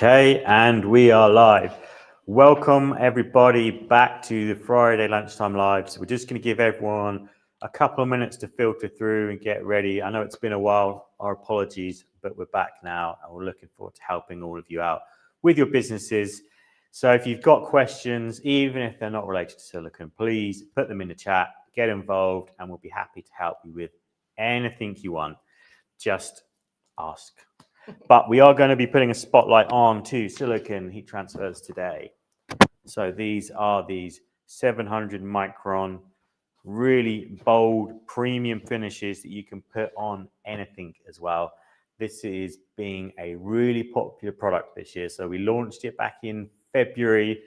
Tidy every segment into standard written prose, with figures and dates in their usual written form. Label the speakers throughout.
Speaker 1: Okay, and we are live. Welcome everybody back to the Friday lunchtime lives. We're just going to give everyone a couple of minutes to filter through and get ready. I know it's been a while, our apologies, but we're back now and we're looking forward to helping all of you out with your businesses. So if you've got questions, even if they're not related to silicone, please put them in the chat, get involved, and we'll be happy to help you with anything you want. Just ask. But we are going to be putting a spotlight on to silicone heat transfers today. So these are these 700 micron, really bold premium finishes that you can put on anything as well. This is being a really popular product this year. So we launched it back in February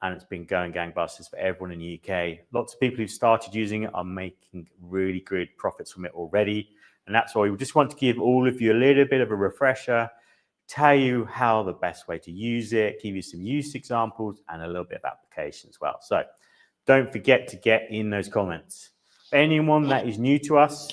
Speaker 1: and it's been going gangbusters for everyone in the UK. Lots of people who've started using it are making really good profits from it already. And that's why we just want to give all of you a little bit of a refresher, tell you how the best way to use it, give you some use examples and a little bit of application as well. So don't forget to get in those comments. Anyone that is new to us,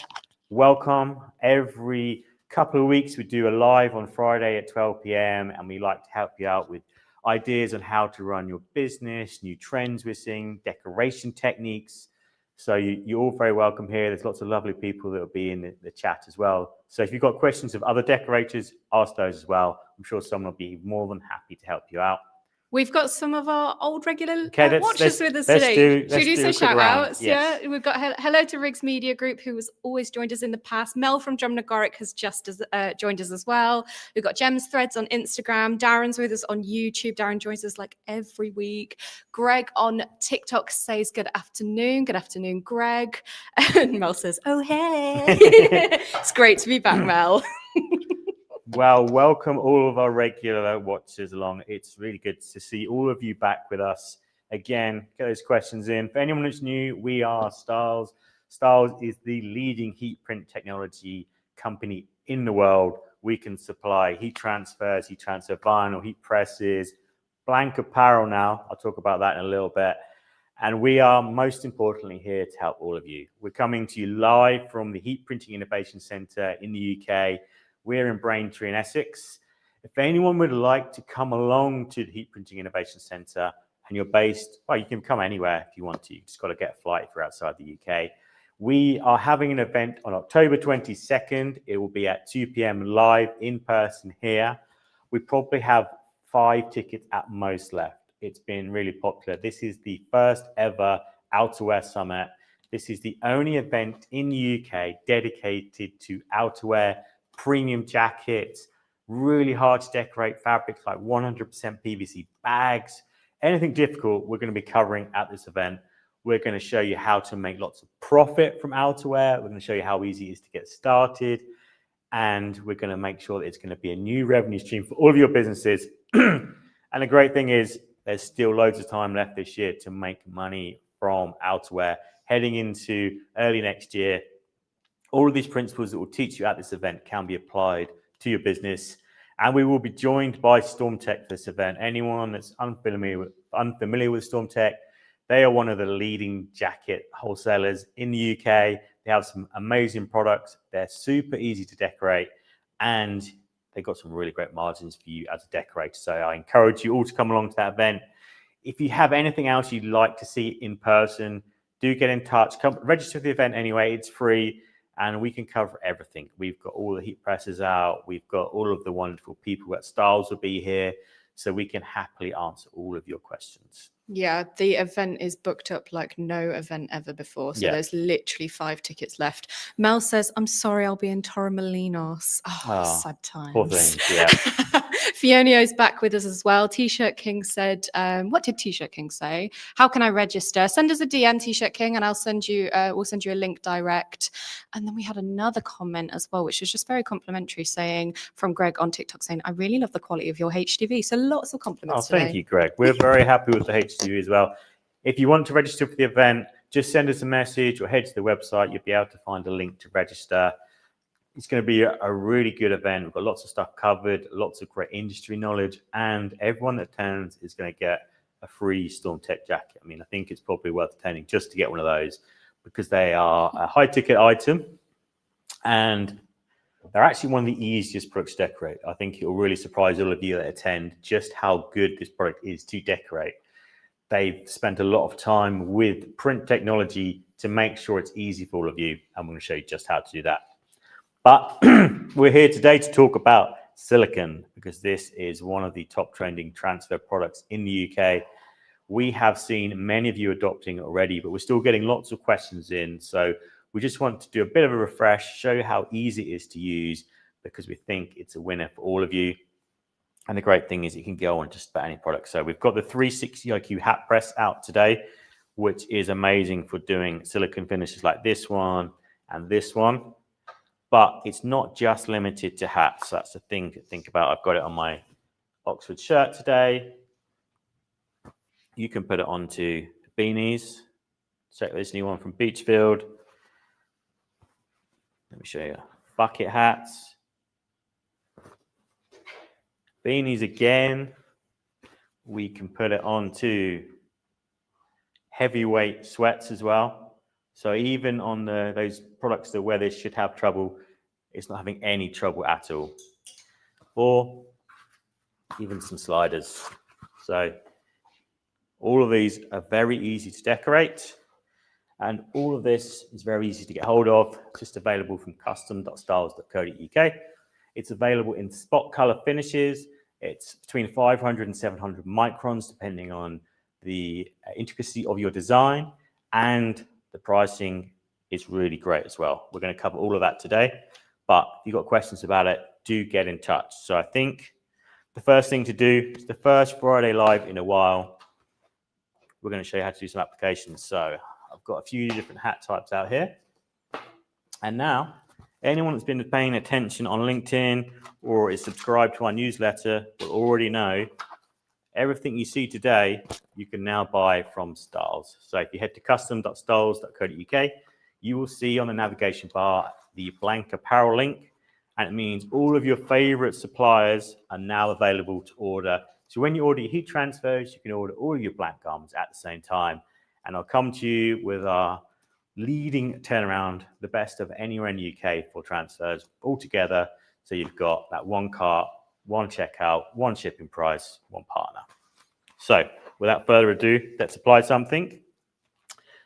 Speaker 1: welcome. Every couple of weeks we do a live on Friday at 12 p.m. and we like to help you out with ideas on how to run your business, new trends we're seeing, decoration techniques. So you're all very welcome here. There's lots of lovely people that will be in the chat as well. So if you've got questions of other decorators, ask those as well. I'm sure someone will be more than happy to help you out.
Speaker 2: We've got some of our old regular watchers with us today. Should we do some shout outs? Yes. Yeah, we've got hello to Riggs Media Group, who has always joined us in the past. Mel from Drumnagoric has just joined us as well. We've got Gems Threads on Instagram. Darren's with us on YouTube. Darren joins us like every week. Greg on TikTok says good afternoon. Good afternoon, Greg. And Mel says, oh, hey. It's great to be back, Mel.
Speaker 1: Well, welcome all of our regular watchers along. It's really good to see all of you back with us. Again, get those questions in. For anyone that's new, we are Stahls. Stahls is the leading heat print technology company in the world. We can supply heat transfers, heat transfer vinyl, heat presses, blank apparel now. I'll talk about that in a little bit. And we are most importantly here to help all of you. We're coming to you live from the Heat Printing Innovation Centre in the UK. We're in Braintree in Essex. If anyone would like to come along to the Heat Printing Innovation Centre and you're based, well, you can come anywhere if you want to. You've just got to get a flight if you're outside the UK. We are having an event on October 22nd. It will be at 2 p.m. live in person here. We probably have 5 tickets at most left. It's been really popular. This is the first ever outerwear summit. This is the only event in the UK dedicated to outerwear, premium jackets, really hard to decorate fabrics like 100% PVC bags, anything difficult we're going to be covering at this event. We're going to show you how to make lots of profit from outerwear. We're going to show you how easy it is to get started. And we're going to make sure that it's going to be a new revenue stream for all of your businesses. And the great thing is there's still loads of time left this year to make money from outerwear. Heading into early next year, all of these principles that we'll teach you at this event can be applied to your business. And we will be joined by StormTech for this event. Anyone that's unfamiliar with StormTech, they are one of the leading jacket wholesalers in the UK. They have some amazing products. They're super easy to decorate and they've got some really great margins for you as a decorator. So I encourage you all to come along to that event. If you have anything else you'd like to see in person, do get in touch. Come register for the event anyway. It's free. And we can cover everything. We've got all the heat presses out. We've got all of the wonderful people at Stahls will be here. So we can happily answer all of your questions.
Speaker 2: Yeah, the event is booked up like no event ever before. So there's literally 5 tickets left. Mel says, I'm sorry, I'll be in Torremolinos. Oh, sad times.
Speaker 1: Poor thing, yeah.
Speaker 2: Fionio's back with us as well. T-Shirt King said, what did T-Shirt King say? How can I register? Send us a DM, T-Shirt King, and I'll send you, we'll send you a link direct. And then we had another comment as well, which was just very complimentary, saying from Greg on TikTok saying, I really love the quality of your HDV. So lots of compliments today.
Speaker 1: Thank you, Greg. We're very happy with the HDV as well. If you want to register for the event, just send us a message or head to the website. You'll be able to find a link to register. It's going to be a really good event. We've got lots of stuff covered, lots of great industry knowledge, and everyone that attends is going to get a free StormTech jacket. I mean, I think it's probably worth attending just to get one of those because they are a high ticket item and They're actually one of the easiest products to decorate. I think it will really surprise all of you that attend just how good this product is to decorate. They've spent a lot of time with print technology to make sure it's easy for all of you. I'm going to show you just how to do that. But we're here today to talk about silicone because this is one of the top trending transfer products in the UK. We have seen many of you adopting it already, but we're still getting lots of questions in. So we just want to do a bit of a refresh, show you how easy it is to use because we think it's a winner for all of you. And the great thing is it can go on just about any product. So we've got the 360 IQ hat press out today, which is amazing for doing silicone finishes like this one and this one. But it's not just limited to hats. That's the thing to think about. I've got it on my Oxford shirt today. You can put it onto beanies. Check this new one from Beachfield. Let me show you. Bucket hats. Beanies again. We can put it onto heavyweight sweats as well. So even on those products that where they should have trouble, it's not having any trouble at all. Or even some sliders. So all of these are very easy to decorate. And all of this is very easy to get hold of. It's just available from custom.stahls.co.uk. It's available in spot color finishes. It's between 500 and 700 microns, depending on the intricacy of your design. And the pricing is really great as well. We're going to cover all of that today. But if you've got questions about it, do get in touch. So I think the first thing to do is the first Friday live in a while. We're going to show you how to do some applications. So I've got a few different hat types out here. And now, anyone that's been paying attention on LinkedIn or is subscribed to our newsletter will already know everything you see today, you can now buy from Stahls. So if you head to custom.stahls.co.uk, you will see on the navigation bar the blank apparel link. And it means all of your favorite suppliers are now available to order. So when you order your heat transfers, you can order all of your blank garments at the same time. And I'll come to you with our leading turnaround, the best of anywhere in the UK for transfers all together. So you've got that one cart, one checkout, one shipping price, one partner. So without further ado, let's apply something.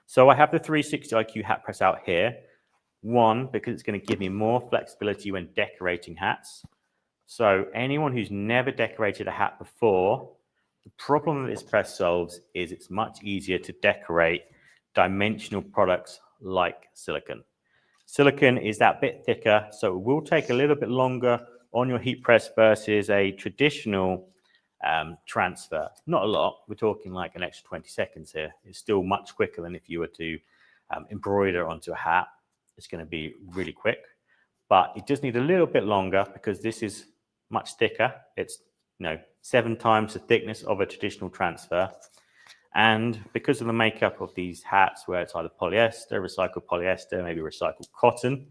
Speaker 1: So I have the 360 IQ hat press out here. One, because it's going to give me more flexibility when decorating hats. So anyone who's never decorated a hat before, the problem that this press solves is it's much easier to decorate dimensional products like silicone. Silicone is that bit thicker, so it will take a little bit longer on your heat press versus a traditional transfer. Not a lot. We're talking like an extra 20 seconds here. It's still much quicker than if you were to embroider onto a hat. It's going to be really quick, but it does need a little bit longer because this is much thicker. It's 7 times the thickness of a traditional transfer. And because of the makeup of these hats, where it's either polyester, recycled polyester, maybe recycled cotton,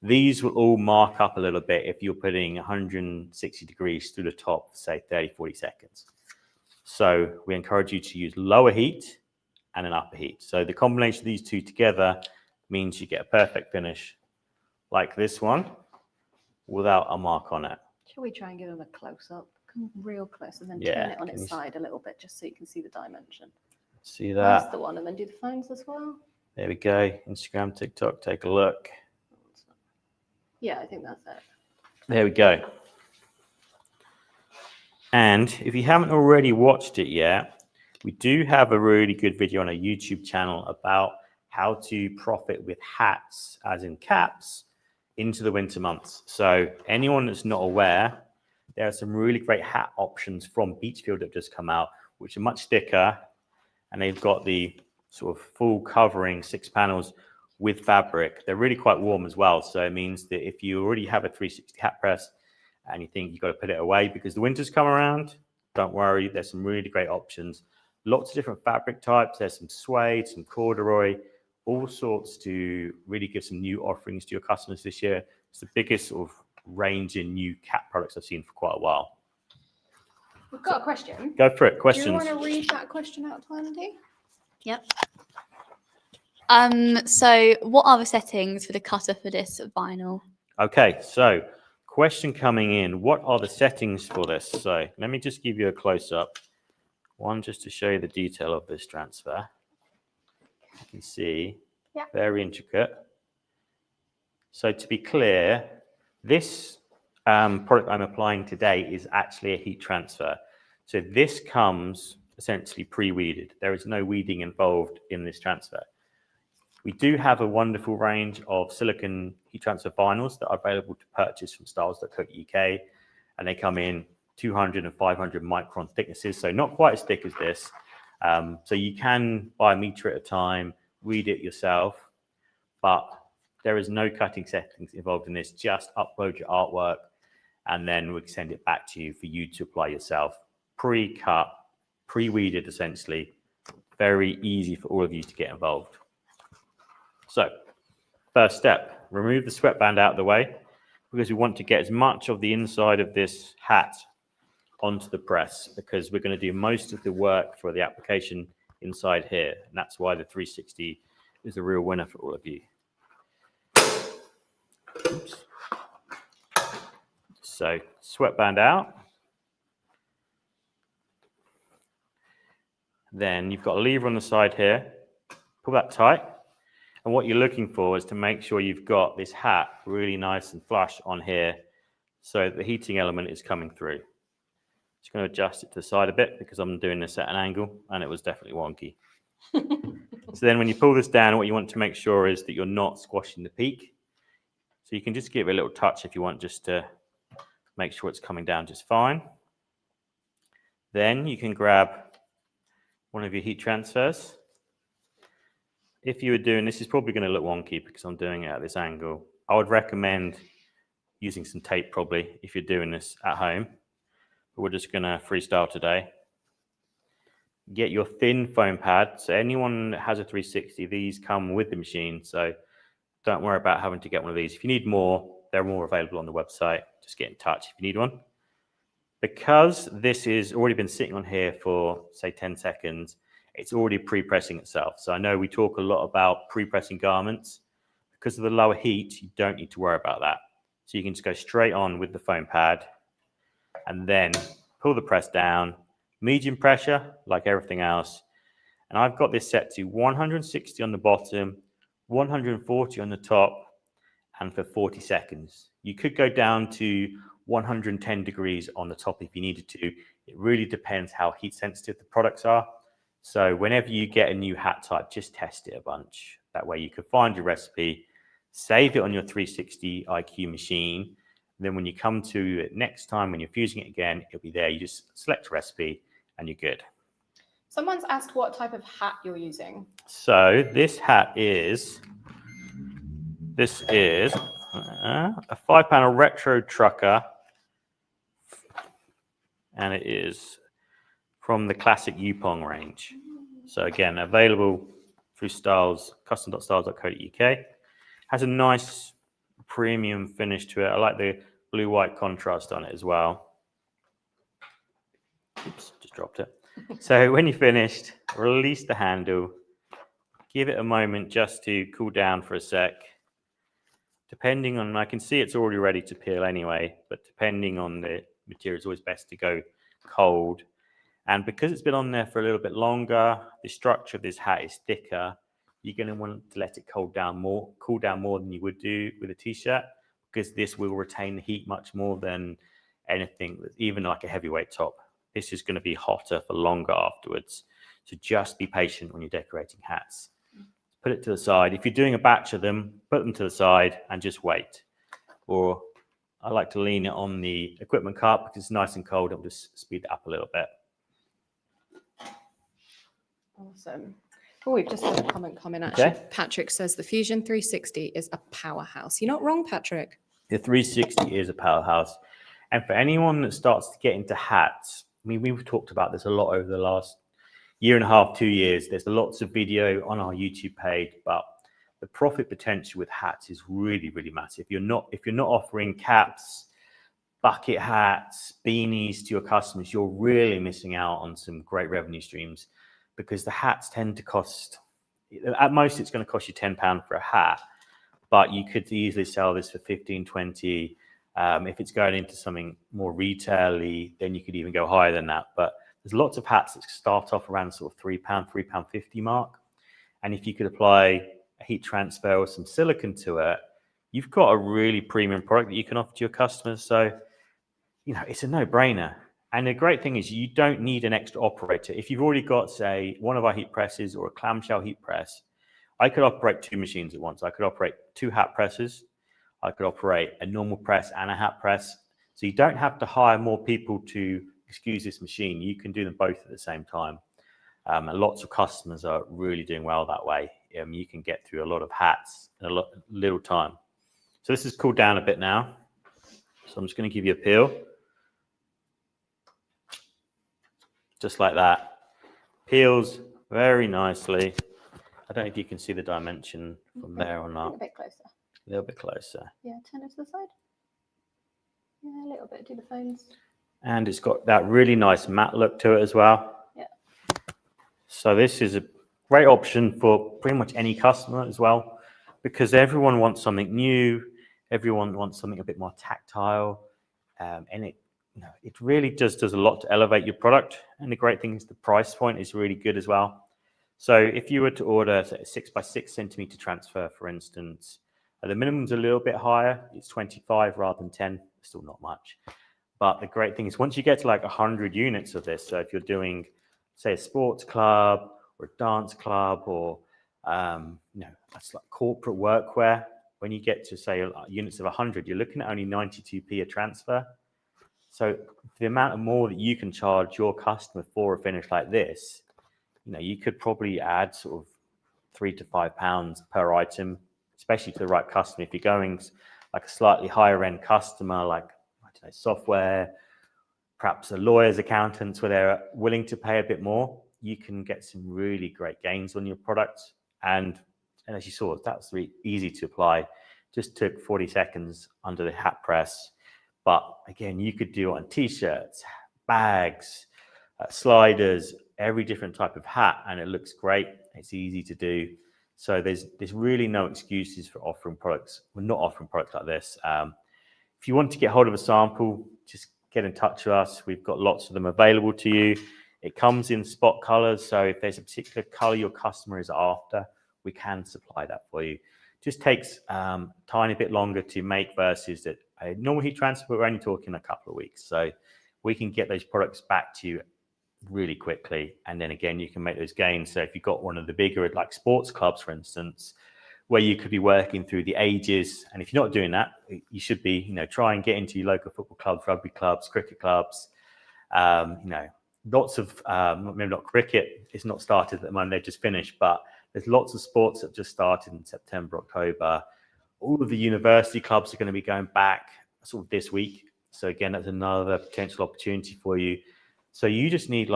Speaker 1: these will all mark up a little bit if you're putting 160 degrees through the top, say 30, 40 seconds. So we encourage you to use lower heat and an upper heat. So the combination of these two together means you get a perfect finish like this one without a mark on it.
Speaker 2: Shall we try and give them a close-up? Come real close and then turn it on its side a little bit just so you can see the dimension.
Speaker 1: See that?
Speaker 2: That's the one, and then do the phones as well.
Speaker 1: There we go. Instagram, TikTok, take a look.
Speaker 2: Yeah, I think that's it.
Speaker 1: There we go. And if you haven't already watched it yet, we do have a really good video on our YouTube channel about how to profit with hats, as in caps, into the winter months. So anyone that's not aware, there are some really great hat options from Beachfield that have just come out, which are much thicker, and they've got the sort of full covering 6 panels with fabric. They're really quite warm as well. So it means that if you already have a 360 hat press and you think you've got to put it away because the winter's come around, don't worry, there's some really great options. Lots of different fabric types. There's some suede, some corduroy, all sorts to really give some new offerings to your customers this year. It's the biggest sort of range in new cat products I've seen for quite a while.
Speaker 2: We've got a question.
Speaker 1: Go for it. Questions.
Speaker 2: Do you want to read that question out to Andy?
Speaker 3: Yep. So what are the settings for the cutter for this vinyl?
Speaker 1: Okay, so question coming in, what are the settings for this? So let me just give you a close-up. One, just to show you the detail of this transfer. You can see, very intricate. So to be clear, this product I'm applying today is actually a heat transfer. So this comes essentially pre-weeded. There is no weeding involved in this transfer. We do have a wonderful range of silicone heat transfer vinyls that are available to purchase from Stahls.co.uk, and they come in 200 and 500 micron thicknesses, so not quite as thick as this. So you can buy a meter at a time, weed it yourself, but there is no cutting settings involved in this. Just upload your artwork, and then we'll send it back to you for you to apply yourself. Pre-cut, pre-weeded essentially. Very easy for all of you to get involved. So, first step, remove the sweatband out of the way, because we want to get as much of the inside of this hat onto the press, because we're going to do most of the work for the application inside here. And that's why the 360 is a real winner for all of you. Oops. So, sweatband out. Then you've got a lever on the side here. Pull that tight. And what you're looking for is to make sure you've got this hat really nice and flush on here, so the heating element is coming through. Just going to adjust it to the side a bit because I'm doing this at an angle and it was definitely wonky. So then when you pull this down, what you want to make sure is that you're not squashing the peak. So you can just give it a little touch if you want, just to make sure it's coming down just fine. Then you can grab one of your heat transfers. If you were doing this, is probably going to look wonky because I'm doing it at this angle. I would recommend using some tape probably if you're doing this at home. But we're just going to freestyle today. Get your thin foam pad. So anyone that has a 360, these come with the machine. So don't worry about having to get one of these. If you need more, they're more available on the website. Just get in touch if you need one. Because this has already been sitting on here for, say, 10 seconds, it's already pre-pressing itself. So I know we talk a lot about pre-pressing garments. Because of the lower heat, you don't need to worry about that. So you can just go straight on with the foam pad and then pull the press down, medium pressure, like everything else. And I've got this set to 160 on the bottom, 140 on the top, and for 40 seconds. You could go down to 110 degrees on the top if you needed to. It really depends how heat sensitive the products are. So whenever you get a new hat type, just test it a bunch. That way you can find your recipe, save it on your 360 IQ machine. And then when you come to it next time, when you're fusing it again, it'll be there. You just select a recipe and you're good.
Speaker 2: Someone's asked what type of hat you're using.
Speaker 1: So this hat is, a 5-panel retro trucker. And it is from the classic Yupong range. So again, available through Stahls, custom.stahls.co.uk. Has a nice premium finish to it. I like the blue-white contrast on it as well. Oops, just dropped it. So when you're finished, release the handle. Give it a moment just to cool down for a sec. Depending on, I can see it's already ready to peel anyway, but depending on the material, it's always best to go cold. And because it's been on there for a little bit longer, the structure of this hat is thicker. You're going to want to let it cool down more than you would do with a t-shirt, because this will retain the heat much more than anything, even like a heavyweight top. This is going to be hotter for longer afterwards. So just be patient when you're decorating hats. Put it to the side. If you're doing a batch of them, put them to the side and just wait. Or I like to lean it on the equipment cart because it's nice and cold. It'll just speed it up a little bit.
Speaker 2: Awesome. Oh, we've just had a comment come in, actually. Okay. Patrick says the Fusion 360 is a powerhouse. You're not wrong, Patrick.
Speaker 1: The 360 is a powerhouse. And for anyone that starts to get into hats, I mean, we've talked about this a lot over the last year and a half, 2 years. There's lots of video on our YouTube page, but the profit potential with hats is really, really massive. If you're not offering caps, bucket hats, beanies to your customers, you're really missing out on some great revenue streams, because the hats tend to cost, at most it's going to cost you £10 for a hat. but you could easily sell this for 15, 20. If it's going into something more retail-y, then you could even go higher than that. But there's lots of hats that start off around sort of £3, £3.50 mark. And if you could apply a heat transfer or some silicone to it, you've got a really premium product that you can offer to your customers. So, it's a no-brainer. And the great thing is you don't need an extra operator. If you've already got, say, one of our heat presses or a clamshell heat press, I could operate 2 machines at once. I could operate 2 hat presses. I could operate a normal press and a hat press. So you don't have to hire more people to use this machine. You can do them both at the same time. And lots of customers are really doing well that way. You can get through a lot of hats in a little time. So this is cooled down a bit now. So I'm just going to give you a peel. Just like that. Peels very nicely. I don't know if you can see the dimension from there or not.
Speaker 2: A bit closer.
Speaker 1: A little bit closer.
Speaker 2: Yeah, turn it to the side. Yeah, a little bit. Do the phones.
Speaker 1: And it's got that really nice matte look to it as well.
Speaker 2: Yeah.
Speaker 1: So this is a great option for pretty much any customer as well, because everyone wants something new. Everyone wants something a bit more tactile. And it really just does a lot to elevate your product. And the great thing is the price point is really good as well. So if you were to order, say, a 6x6 centimeter transfer, for instance, the minimum's a little bit higher. It's 25 rather than 10. Still not much. But the great thing is once you get to like 100 units of this, so if you're doing, say, a sports club or a dance club or, that's like corporate workwear, when you get to, say, units of 100, you're looking at only 92p a transfer. So the amount of more that you can charge your customer for a finish like this, you could probably add sort of £3 to £5 per item, especially to the right customer. If you're going like a slightly higher end customer, like, I don't know, software, perhaps a lawyer's accountants, where they're willing to pay a bit more, you can get some really great gains on your products. And as you saw, that's really easy to apply. Just took 40 seconds under the hat press. But again, you could do it on t-shirts, bags, sliders, every different type of hat, and it looks great. It's easy to do. So there's really no excuses for offering products. We're not offering products like this. If you want to get hold of a sample, just get in touch with us. We've got lots of them available to you. It comes in spot colors. So if there's a particular color your customer is after, we can supply that for you. Just takes a tiny bit longer to make versus a normal heat transfer. We're only talking a couple of weeks. So we can get those products back to you really quickly. And then again, you can make those gains. So if you've got one of the bigger, like sports clubs, for instance, where you could be working through the ages. And if you're not doing that, you should be, try and get into your local football clubs, rugby clubs, cricket clubs, lots of, maybe not cricket, it's not started at the moment, they've just finished, but there's lots of sports that just started in September, October. All of the university clubs are going to be going back sort of this week. So again, that's another potential opportunity for you. So you just need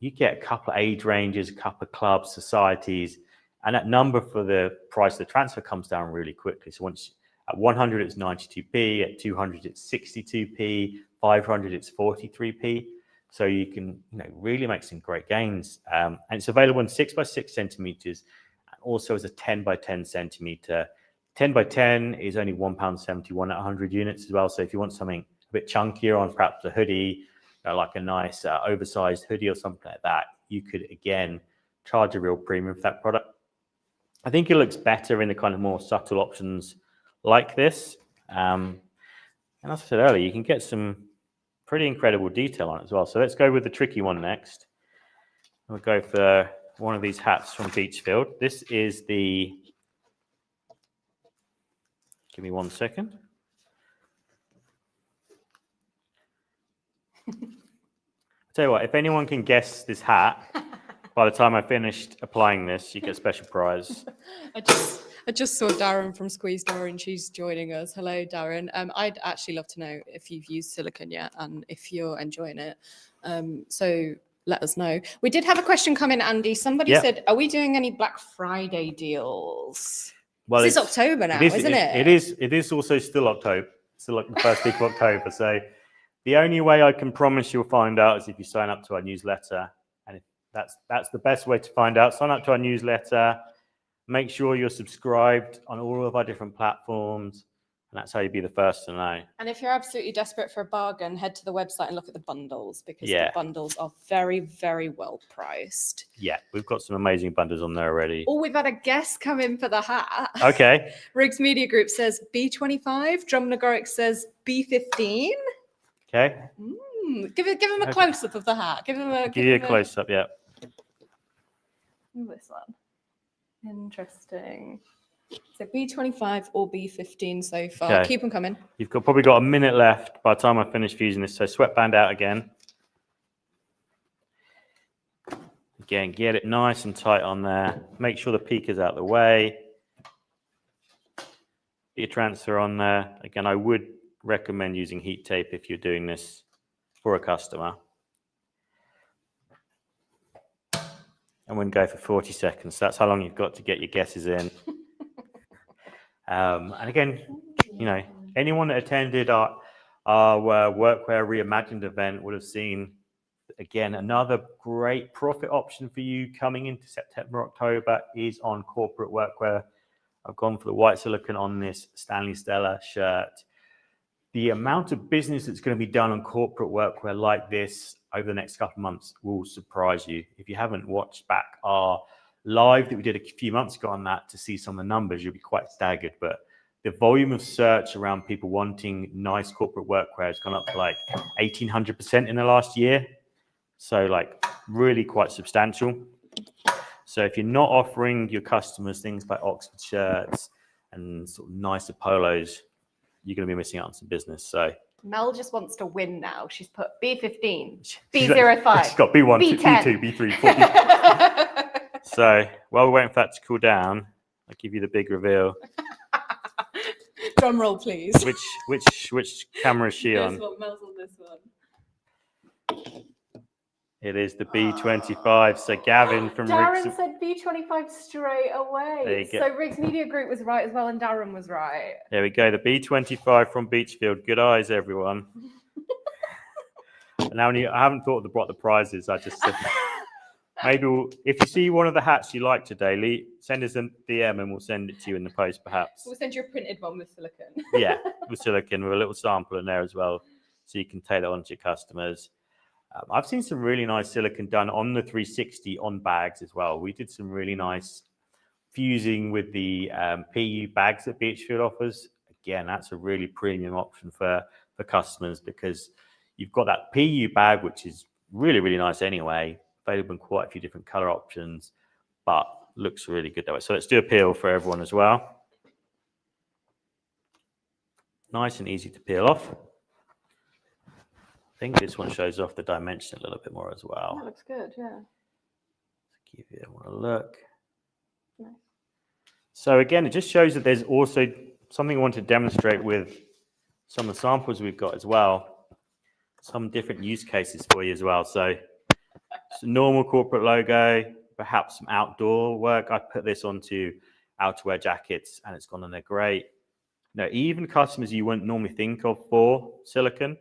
Speaker 1: you get a couple of age ranges, a couple of clubs, societies, and that number for the price of the transfer comes down really quickly. So once at 100, it's 92p, at 200, it's 62p, 500, it's 43p. So you can really make some great gains. And it's available in 6x6 centimeters, and also as a 10x10 centimeter. 10x10 is only £1.71 at 100 units as well. So if you want something a bit chunkier on perhaps a hoodie, like a nice oversized hoodie or something like that, you could, again, charge a real premium for that product. I think it looks better in the kind of more subtle options like this. And as I said earlier, you can get some pretty incredible detail on it as well. So let's go with the tricky one next. We'll go for one of these hats from Beachfield. This is the, give me 1 second. I'll tell you what, if anyone can guess this hat, by the time I finished applying this, you get a special prize.
Speaker 3: I just saw Darren from Squeeze Door and she's joining us. Hello, Darren. I'd actually love to know if you've used silicone yet and if you're enjoying it. So let us know. We did have a question come in, Andy. Somebody said, are we doing any Black Friday deals? Well, it's October now, isn't it?
Speaker 1: It is also still October. Still like the first week of October. So the only way I can promise you'll find out is if you sign up to our newsletter. And that's the best way to find out. Sign up to our newsletter. Make sure you're subscribed on all of our different platforms, and that's how you'll be the first to know.
Speaker 3: And if you're absolutely desperate for a bargain, head to the website and look at the bundles, because the bundles are very, very well priced.
Speaker 1: Yeah, we've got some amazing bundles on there already.
Speaker 3: Oh, we've had a guest come in for the hat.
Speaker 1: Okay.
Speaker 3: Riggs Media Group says B25. Drumnagoric says B15.
Speaker 1: Okay.
Speaker 3: Give him a close-up of the hat. Give you
Speaker 1: a close-up, yeah.
Speaker 3: This one. Interesting. So B25 or B15 so far.
Speaker 1: Okay.
Speaker 3: Keep them coming.
Speaker 1: You've probably got a minute left by the time I finish fusing this. So sweatband out again. Again, get it nice and tight on there. Make sure the peak is out of the way. Get your transfer on there. Again, I would recommend using heat tape if you're doing this for a customer. And we'll go for 40 seconds. That's how long you've got to get your guesses in. And again, anyone that attended our Workwear Reimagined event would have seen, again, another great profit option for you coming into September, October is on corporate workwear. I've gone for the white silicone on this Stanley Stella shirt. The amount of business that's going to be done on corporate workwear like this over the next couple of months will surprise you. If you haven't watched back our live that we did a few months ago on that to see some of the numbers, you'll be quite staggered. But the volume of search around people wanting nice corporate workwear has gone up to like 1,800% in the last year. So like really quite substantial. So if you're not offering your customers things like Oxford shirts and sort of nicer polos, you're going to be missing out on some business. So
Speaker 2: Mel just wants to win now. She's put B15, B05.
Speaker 1: She's got B1,
Speaker 2: B10.
Speaker 1: B2, B3, 4. So while we're waiting for that to cool down, I'll give you the big reveal.
Speaker 3: Drum roll, please.
Speaker 1: Which camera is she on?
Speaker 3: This one, Mel's on this one.
Speaker 1: It is the B25. So Gavin from
Speaker 2: Darren
Speaker 1: Riggs
Speaker 2: said B25 straight away.
Speaker 1: There you go.
Speaker 2: So Riggs Media Group was right as well, and Darren was right.
Speaker 1: There we go. The B25 from Beachfield. Good eyes, everyone. Now, I haven't thought of what the prize is. I just said maybe if you see one of the hats you like today, send us a DM and we'll send it to you in the post, perhaps.
Speaker 3: We'll send you a printed one with silicone.
Speaker 1: Yeah, with silicone, with a little sample in there as well, so you can take that on to your customers. I've seen some really nice silicone done on the 360 on bags as well. We did some really nice fusing with the PU bags that Beachfield offers. Again, that's a really premium option for customers, because you've got that PU bag, which is really, really nice anyway, available in quite a few different color options, but looks really good that way. So let's do a peel for everyone as well. Nice and easy to peel off. I think this one shows off the dimension a little bit more as well.
Speaker 2: That looks good, yeah.
Speaker 1: Give you a look. Nice. So again, it just shows that there's also something I want to demonstrate with some of the samples we've got as well. Some different use cases for you as well. So it's a normal corporate logo, perhaps some outdoor work. I put this onto outerwear jackets and it's gone on there great. Even customers you wouldn't normally think of for silicone,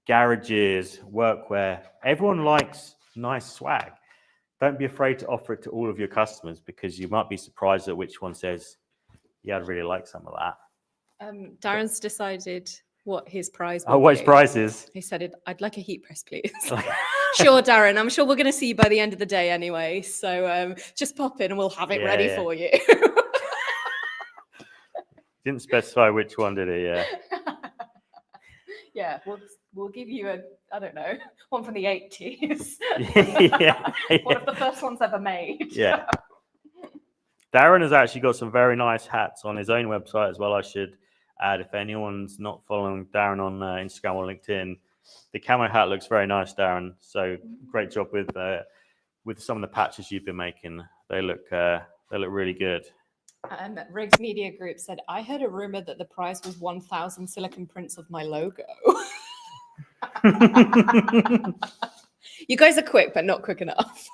Speaker 1: garages, workwear, everyone likes nice swag. Don't be afraid to offer it to all of your customers, because you might be surprised at which one says, yeah, I'd really like some of that.
Speaker 3: Darren's decided what his prize
Speaker 1: will be. What his prize is?
Speaker 3: He said, I'd like a heat press, please. Sure, Darren. I'm sure we're going to see you by the end of the day anyway. So just pop in and we'll have it ready for you.
Speaker 1: Didn't specify which one, did he? Yeah.
Speaker 2: Yeah, we'll give you I don't know, one from the 80s.
Speaker 1: yeah.
Speaker 2: One of the first ones ever made.
Speaker 1: Yeah. Darren has actually got some very nice hats on his own website as well, I should add. If anyone's not following Darren on Instagram or LinkedIn, the camo hat looks very nice, Darren. So great job with some of the patches you've been making. They look really good.
Speaker 3: Riggs Media Group said, I heard a rumor that the prize was 1,000 silicone prints of my logo. You guys are quick, but not quick enough.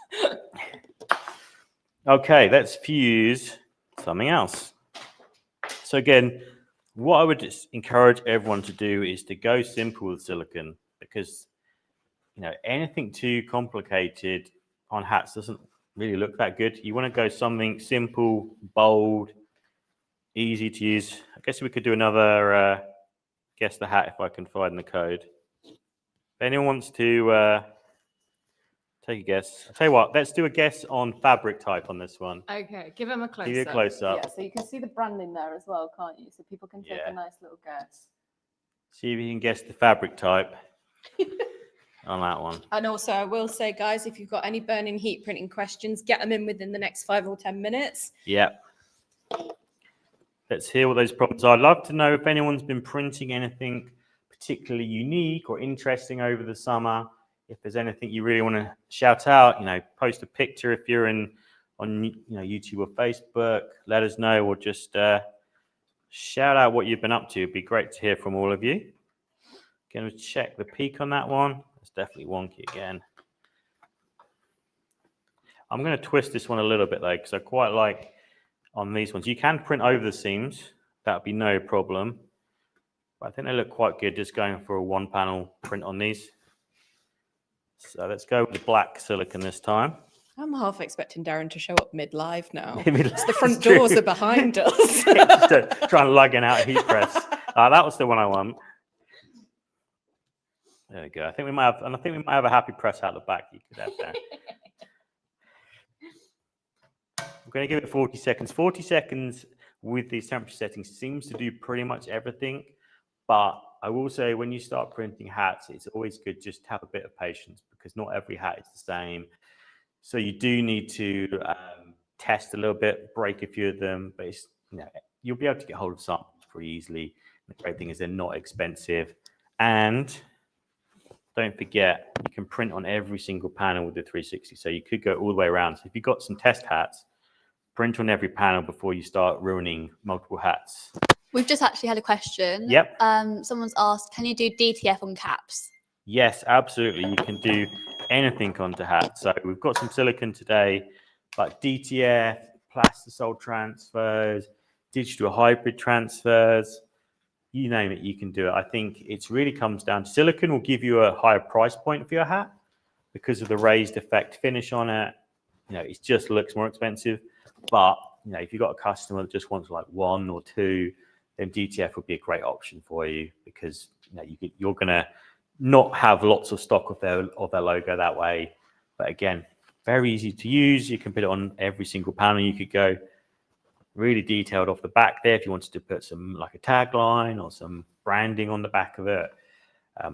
Speaker 1: Okay, let's fuse something else. So again, what I would just encourage everyone to do is to go simple with silicone, because anything too complicated on hats doesn't really look that good. You want to go something simple, bold, easy to use. I guess we could do another guess the hat if I can find the code. If anyone wants to take a guess, I'll tell you what, let's do a guess on fabric type on this one.
Speaker 3: Okay, give him a close-up.
Speaker 1: Give you a close-up.
Speaker 3: Yeah, so you can see the branding there as well, can't you? So people can take a nice little guess.
Speaker 1: See if you can guess the fabric type on that one.
Speaker 3: And also, I will say, guys, if you've got any burning heat printing questions, get them in within the next 5 or 10 minutes.
Speaker 1: Yep. Let's hear what those problems are. I'd love to know if anyone's been printing anything particularly unique or interesting over the summer. If there's anything you really want to shout out, post a picture if you're on YouTube or Facebook. Let us know, or just shout out what you've been up to. It'd be great to hear from all of you. Going to check the peak on that one. It's definitely wonky again. I'm going to twist this one a little bit though, because I quite like on these ones. You can print over the seams. That would be no problem. But I think they look quite good just going for a one panel print on these. So let's go with the black silicone this time.
Speaker 3: I'm half expecting Darren to show up mid-live now. The front doors are behind us.
Speaker 1: Trying to lug in out a heat press. That was the one I want. There we go. I think we might have a happy press out the back you could have there. I'm going to give it 40 seconds. 40 seconds with these temperature settings seems to do pretty much everything. But I will say when you start printing hats, it's always good just to have a bit of patience because not every hat is the same. So you do need to test a little bit, break a few of them, but you'll be able to get hold of some pretty easily. The great thing is they're not expensive. And don't forget, you can print on every single panel with the 360. So you could go all the way around. So if you've got some test hats, print on every panel before you start ruining multiple hats.
Speaker 4: We've just actually had a question.
Speaker 1: Yep.
Speaker 4: Someone's asked, can you do DTF on caps?
Speaker 1: Yes, absolutely. You can do anything onto hats. So we've got some silicone today, like DTF, plastisol transfers, digital hybrid transfers, you name it, you can do it. I think it really comes down to silicone will give you a higher price point for your hat because of the raised effect finish on it. It just looks more expensive. But, if you've got a customer that just wants like one or two, then DTF would be a great option for you because you're going to not have lots of stock of their logo that way. But again, very easy to use. You can put it on every single panel. You could go really detailed off the back there if you wanted to put some like a tagline or some branding on the back of it.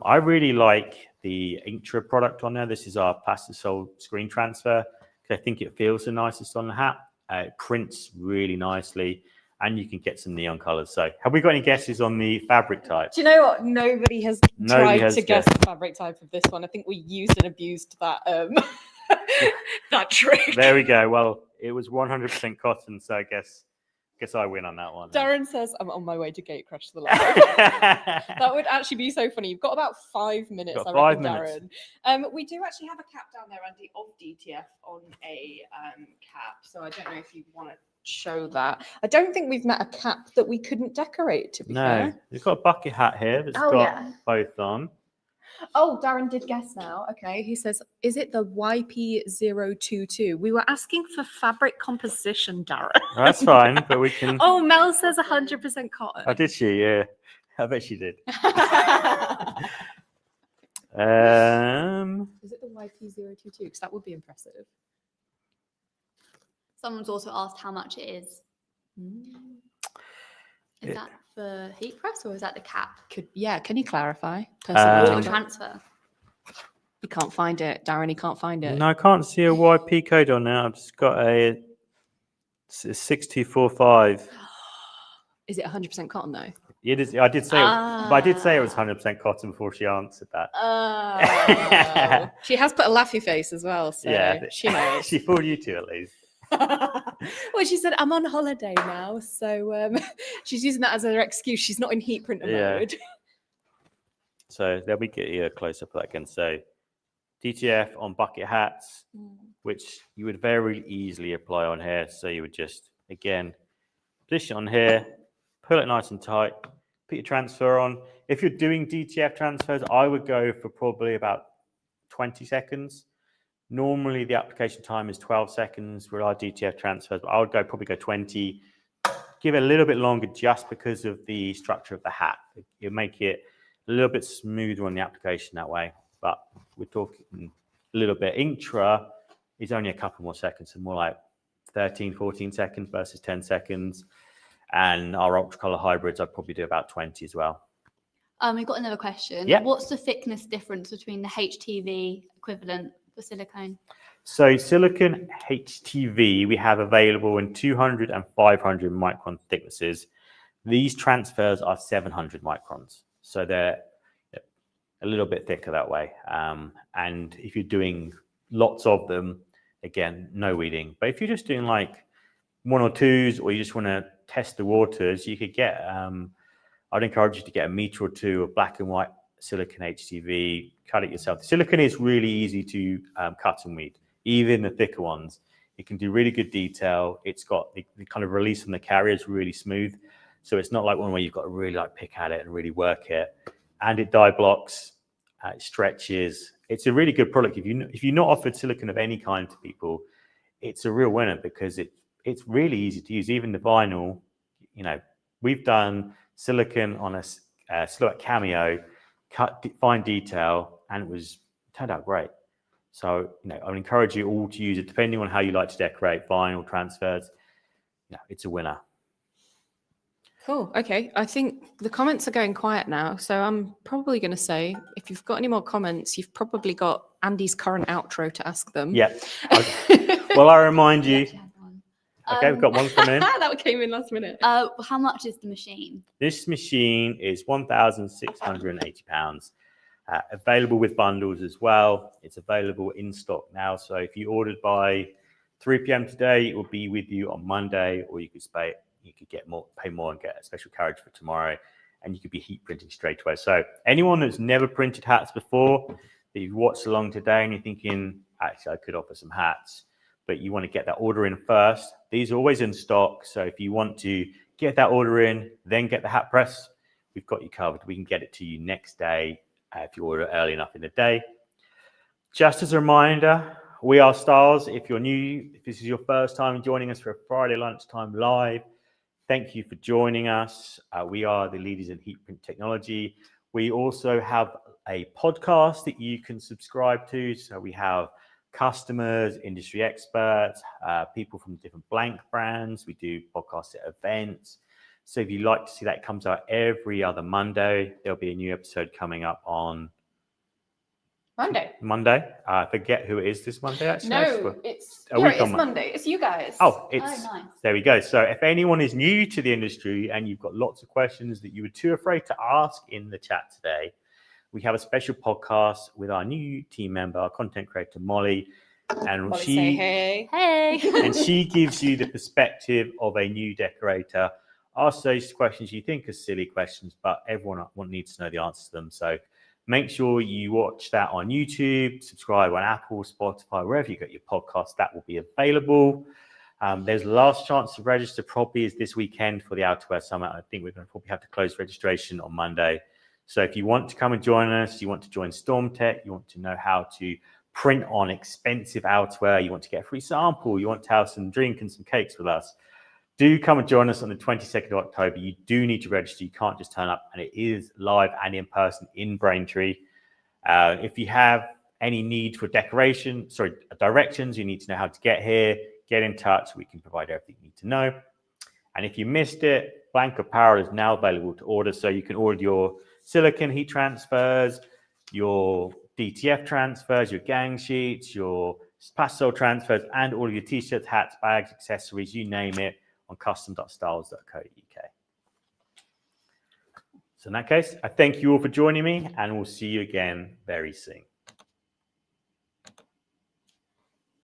Speaker 1: I really like the Inktra product on there. This is our plastisol screen transfer because I think it feels the nicest on the hat. It prints really nicely. And you can get some neon colors. So have we got any guesses on the fabric type?
Speaker 3: Do you know what? Nobody has tried to guess the fabric type of this one. I think we used and abused that that trick.
Speaker 1: There we go. Well, it was 100% cotton. So I guess I win on that one.
Speaker 3: Darren says, I'm on my way to gate crash the live. That would actually be so funny. You've got about 5 minutes, I reckon, Darren. We do actually have a cap down there, Andy, of DTF on a cap. So I don't know if you want to show that. I don't think we've met a cap that we couldn't decorate, to be fair.
Speaker 1: No, we've got a bucket hat here that's got both on.
Speaker 3: Oh, Darren did guess now. Okay, he says, is it the YP022? We were asking for fabric composition, Darren.
Speaker 1: That's fine, but we can...
Speaker 3: Oh, Mel says 100% cotton.
Speaker 1: Oh, did she? Yeah, I bet she did.
Speaker 3: Is it the YP022? Because that would be impressive.
Speaker 4: Someone's also asked how much it is. Is that for heat press or is that the cap?
Speaker 3: Can you clarify?
Speaker 4: Transfer.
Speaker 3: You can't find it, Darren. You can't find it.
Speaker 1: No, I can't see a YP code on there. I've just got a 6245.
Speaker 3: Is it 100% cotton though?
Speaker 1: It is. I did say it was 100% cotton before she answered that.
Speaker 3: Oh. She has put a laughy face as well, so she knows.
Speaker 1: She fooled you two at least.
Speaker 3: Well, she said, I'm on holiday now, so she's using that as her excuse. She's not in heat printer mode.
Speaker 1: So there we get you a close up of that again. So DTF on bucket hats, which you would very easily apply on here. So you would just, again, position on here, pull it nice and tight, put your transfer on. If you're doing DTF transfers, I would go for probably about 20 seconds. Normally, the application time is 12 seconds with our DTF transfers, but I would probably go 20. Give it a little bit longer just because of the structure of the hat. It'll make it a little bit smoother on the application that way. But we're talking a little bit. Intra is only a couple more seconds, so more like 13, 14 seconds versus 10 seconds. And our ultracolor hybrids, I'd probably do about 20 as well.
Speaker 4: We've got another question.
Speaker 1: Yeah.
Speaker 4: What's the thickness difference between the HTV equivalent for silicone?
Speaker 1: So silicone HTV we have available in 200 and 500 micron thicknesses. These transfers are 700 microns. So they're a little bit thicker that way. And if you're doing lots of them, again, no weeding. But if you're just doing like 1 or 2s, or you just want to test the waters, you could get, I'd encourage you to get 1 meter or 2 of black and white silicone HTV, cut it yourself. The silicone is really easy to cut and weed, even the thicker ones. It can do really good detail. It's got the kind of release from the carrier is really smooth. So it's not like one where you've got to really like pick at it and really work it. And it dye blocks, it stretches. It's a really good product. If you're not offered silicone of any kind to people, it's a real winner because it's really easy to use. Even the vinyl, we've done silicone on a Silhouette Cameo, cut fine detail, and it turned out great. So, I would encourage you all to use it, depending on how you like to decorate, vinyl transfers. It's a winner.
Speaker 3: Cool. Okay. I think the comments are going quiet now. So I'm probably going to say, if you've got any more comments, you've probably got Andy's current outro to ask them.
Speaker 1: Yeah. Okay. Well, I remind you. Okay, we've got one coming in.
Speaker 3: That came in last minute.
Speaker 4: How much is the machine?
Speaker 1: This machine is £1,680. Available with bundles as well. It's available in stock now. So if you ordered by 3 p.m. today, it will be with you on Monday, or you could pay more and get a special carriage for tomorrow, and you could be heat printing straight away. So anyone that's never printed hats before, that you've watched along today and you're thinking, actually, I could offer some hats, but you want to get that order in first, these are always in stock. So if you want to get that order in, then get the hat press, we've got you covered. We can get it to you next day if you order early enough in the day. Just as a reminder, we are Stahls. If you're new, if this is your first time joining us for a Friday lunchtime live, thank you for joining us. We are the leaders in heat print technology. We also have a podcast that you can subscribe to. So we have customers, industry experts, people from different blank brands. We do podcasts at events. So if you like to see that, it comes out every other Monday. There'll be a new episode coming up on Monday. I forget who it is this Monday, actually.
Speaker 3: No, it's Monday. It's you guys.
Speaker 1: Oh,
Speaker 4: nice.
Speaker 1: There we go. So if anyone is new to the industry and you've got lots of questions that you were too afraid to ask in the chat today, we have a special podcast with our new team member, our content creator, Molly. And
Speaker 3: Molly, say hey.
Speaker 4: Hey.
Speaker 1: And she gives you the perspective of a new decorator. Ask those questions you think are silly questions, but everyone needs to know the answers to them. So make sure you watch that on YouTube, subscribe on Apple, Spotify, wherever you get your podcast, that will be available. There's last chance to register probably is this weekend for the Outerwear Summit. I think we're going to probably have to close registration on Monday. So if you want to come and join us, you want to join StormTech, you want to know how to print on expensive outerwear, you want to get a free sample, you want to have some drink and some cakes with us, do come and join us on the 22nd of October. You do need to register. You can't just turn up, and it is live and in person in Braintree. If you have any need for directions, you need to know how to get here, get in touch. We can provide everything you need to know. And if you missed it, Blank Apparel is now available to order. So you can order your silicone heat transfers, your DTF transfers, your gang sheets, your pastel transfers, and all of your t-shirts, hats, bags, accessories, you name it, on custom.stahls.co.uk. So in that case, I thank you all for joining me, and we'll see you again very soon.